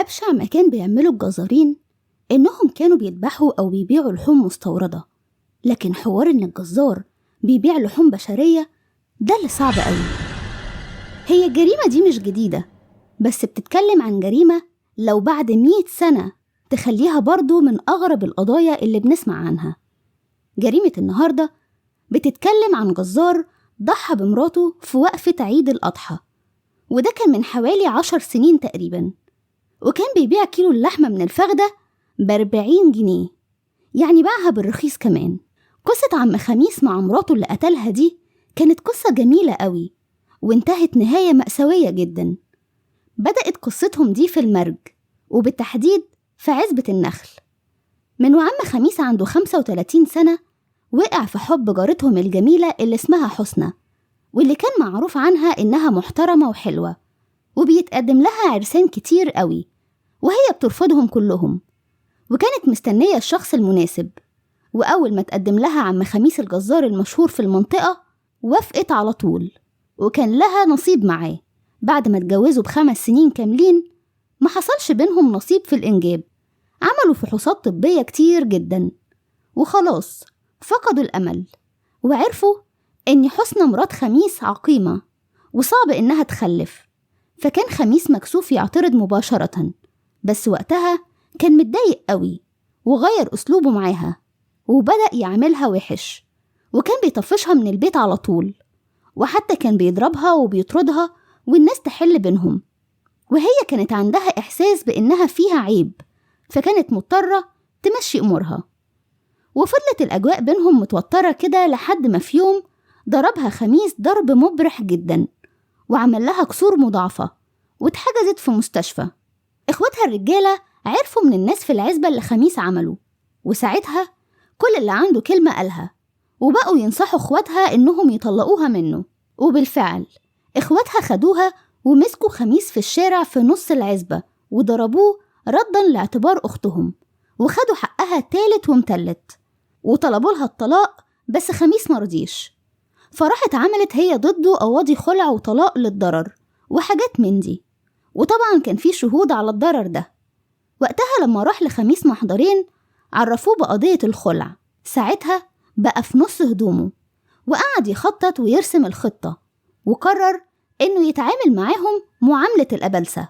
أبشع ما كان بيعملوا الجزارين إنهم كانوا بيذبحوا أو بيبيعوا لحوم مستوردة، لكن حوار إن الجزار بيبيع لحوم بشرية ده اللي صعب قوي. هي الجريمة دي مش جديدة، بس بتتكلم عن جريمة لو بعد 100 سنة تخليها برضو من أغرب القضايا اللي بنسمع عنها. جريمة النهاردة بتتكلم عن جزار ضحى بمراته في وقفة عيد الأضحى، وده كان من حوالي 10 سنين تقريبا، وكان بيبيع كيلو اللحمة من الفخدة ب40 جنيه، يعني باعها بالرخيص كمان. قصة عم خميس مع مراته اللي قتلها دي كانت قصة جميلة قوي، وانتهت نهاية مأساوية جدا. بدأت قصتهم دي في المرج، وبالتحديد في عزبة النخل. من وعم خميس عنده 35 سنة وقع في حب جارتهم الجميلة اللي اسمها حسنى، واللي كان معروف عنها إنها محترمة وحلوة، وبيتقدم لها عرسان كتير قوي، وهي بترفضهم كلهم، وكانت مستنية الشخص المناسب. وأول ما تقدم لها عم خميس الجزار المشهور في المنطقة وافقت على طول، وكان لها نصيب معاه. بعد ما اتجوزوا ب5 سنين كاملين ما حصلش بينهم نصيب في الإنجاب. عملوا فحوصات طبية كتير جدا، وخلاص فقدوا الأمل، وعرفوا إن حسنى مرات خميس عقيمة وصعب إنها تخلف. فكان خميس مكسوف يعترض مباشرة، بس وقتها كان متضايق قوي وغير أسلوبه معاها، وبدأ يعملها وحش، وكان بيطفشها من البيت على طول، وحتى كان بيضربها وبيطردها والناس تحل بينهم. وهي كانت عندها إحساس بإنها فيها عيب، فكانت مضطرة تمشي أمورها. وفضلت الأجواء بينهم متوترة كده لحد ما في يوم ضربها خميس ضرب مبرح جدا، وعمل لها كسور مضاعفة، واتحجزت في مستشفى. إخواتها الرجالة عرفوا من الناس في العزبة اللي خميس عمله، وساعتها كل اللي عنده كلمة قالها، وبقوا ينصحوا إخواتها إنهم يطلقوها منه. وبالفعل إخواتها خدوها ومسكوا خميس في الشارع في نص العزبة وضربوه ردا لاعتبار أختهم، وخدوا حقها تالت ومتلت، وطلبوا لها الطلاق، بس خميس مرضيش. فراحت عملت هي ضده قواضي خلع وطلاق للضرر وحاجات من دي، وطبعا كان في شهود على الضرر ده. وقتها لما راح لخميس محضرين عرفوه بقضية الخلع، ساعتها بقى في نص هدومه، وقعد يخطط ويرسم الخطة، وقرر إنه يتعامل معاهم معاملة الأبلسة.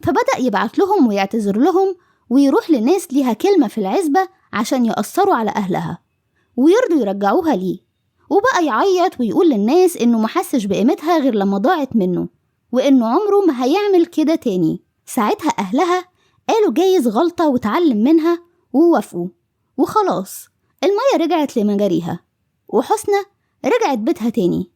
فبدأ يبعت لهم ويعتذر لهم، ويروح لناس ليها كلمة في العزبة عشان يأثروا على أهلها ويرضوا يرجعوها ليه. وبقى يعيط ويقول للناس إنه محسش بقيمتها غير لما ضاعت منه، وإنه عمره ما هيعمل كده تاني. ساعتها أهلها قالوا جايز غلطة وتعلم منها، ووافقوا، وخلاص المية رجعت لمجاريها، وحسنى رجعت بيتها تاني.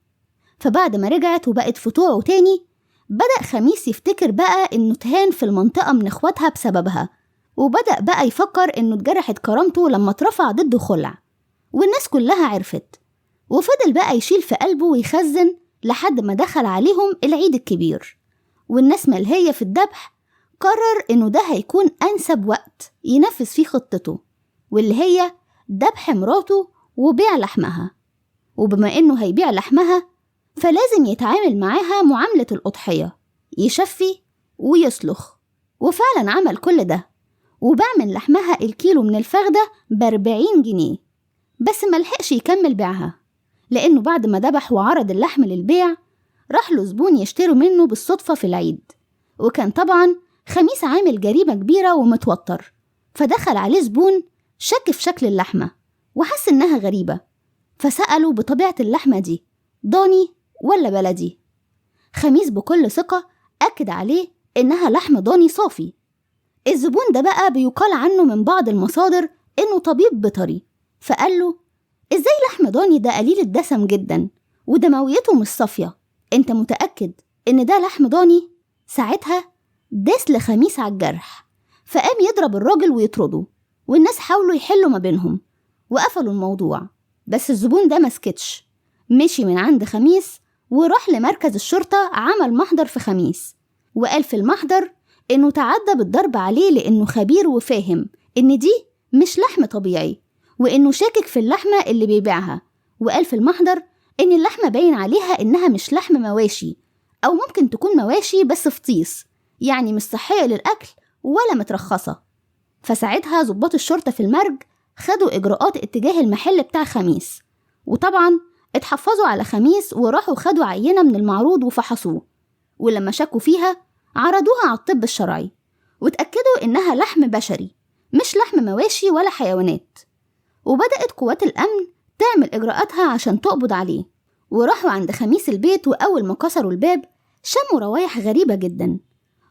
فبعد ما رجعت وبقت في طوعه تاني، بدأ خميس يفتكر بقى إنه تهان في المنطقة من إخواتها بسببها، وبدأ بقى يفكر إنه اتجرحت كرامته لما اترفع ضده خلع، والناس كلها عرفت. وفضل بقى يشيل في قلبه ويخزن لحد ما دخل عليهم العيد الكبير، والناس ملهية في الذبح. قرر إنه ده هيكون أنسب وقت ينفذ فيه خطته، واللي هي ذبح مراته وبيع لحمها. وبما إنه هيبيع لحمها فلازم يتعامل معاها معاملة الأضحية، يشفي ويسلخ. وفعلا عمل كل ده، وباع من لحمها الكيلو من الفخدة ب40 جنيه. بس ملحقش يكمل بيعها، لأنه بعد ما ذبح وعرض اللحم للبيع راح له زبون يشتري منه بالصدفة في العيد. وكان طبعا خميس عامل جريمة كبيرة ومتوتر، فدخل عليه زبون شك في شكل اللحمة وحس إنها غريبة، فسأله بطبيعة اللحمة دي ضاني ولا بلدي. خميس بكل ثقة أكد عليه إنها لحم ضاني صافي. الزبون ده بقى بيقال عنه من بعض المصادر إنه طبيب بيطري، فقال له إزاي لحم ضاني ده قليل الدسم جدا ودمويته مش صافية، أنت متأكد إن ده لحم ضاني؟ ساعتها داس لخميس على الجرح، فقام يضرب الراجل ويطرده، والناس حاولوا يحلوا ما بينهم وقفلوا الموضوع. بس الزبون ده مسكتش، مشي من عند خميس وراح لمركز الشرطة، عمل محضر في خميس، وقال في المحضر إنه تعدى بالضرب عليه لأنه خبير وفاهم إن دي مش لحم طبيعي، وإنه شاكك في اللحمة اللي بيبيعها. وقال في المحضر إن اللحمة باين عليها إنها مش لحم مواشي، أو ممكن تكون مواشي بس فطيس، يعني مش صحية للأكل ولا مترخصة. فساعتها ضباط الشرطة في المرج خدوا إجراءات اتجاه المحل بتاع خميس، وطبعا اتحفظوا على خميس وراحوا خدوا عينة من المعروض وفحصوه، ولما شكوا فيها عرضوها على الطب الشرعي واتأكدوا إنها لحم بشري مش لحم مواشي ولا حيوانات. وبدأت قوات الأمن تعمل إجراءاتها عشان تقبض عليه، وراحوا عند خميس البيت، وأول ما كسروا الباب شموا روايح غريبة جدا،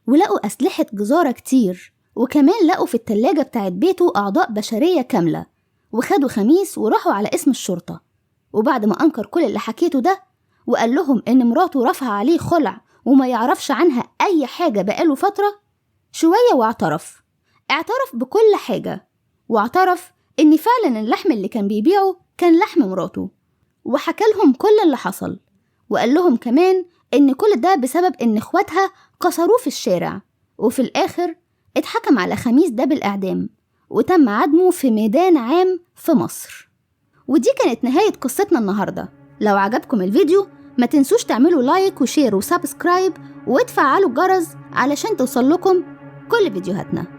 ولقوا أسلحة جزارة كتير، وكمان لقوا في التلاجة بتاعت بيته أعضاء بشرية كاملة. وخدوا خميس وراحوا على اسم الشرطة، وبعد ما أنكر كل اللي حكيته ده وقال لهم إن مراته رفع عليه خلع وما يعرفش عنها أي حاجة بقاله فترة شوية، واعترف بكل حاجة، واعترف إن فعلا اللحم اللي كان بيبيعه كان لحم مراته، وحكى لهم كل اللي حصل، وقال لهم كمان إن كل ده بسبب إن إخواتها كسروه في الشارع. وفي الآخر اتحكم على خميس ده بالإعدام، وتم عدمه في ميدان عام في مصر. ودي كانت نهاية قصتنا النهاردة. لو عجبكم الفيديو ما تنسوش تعملوا لايك وشير وسبسكرايب وتفعلوا الجرس علشان توصل لكم كل فيديوهاتنا.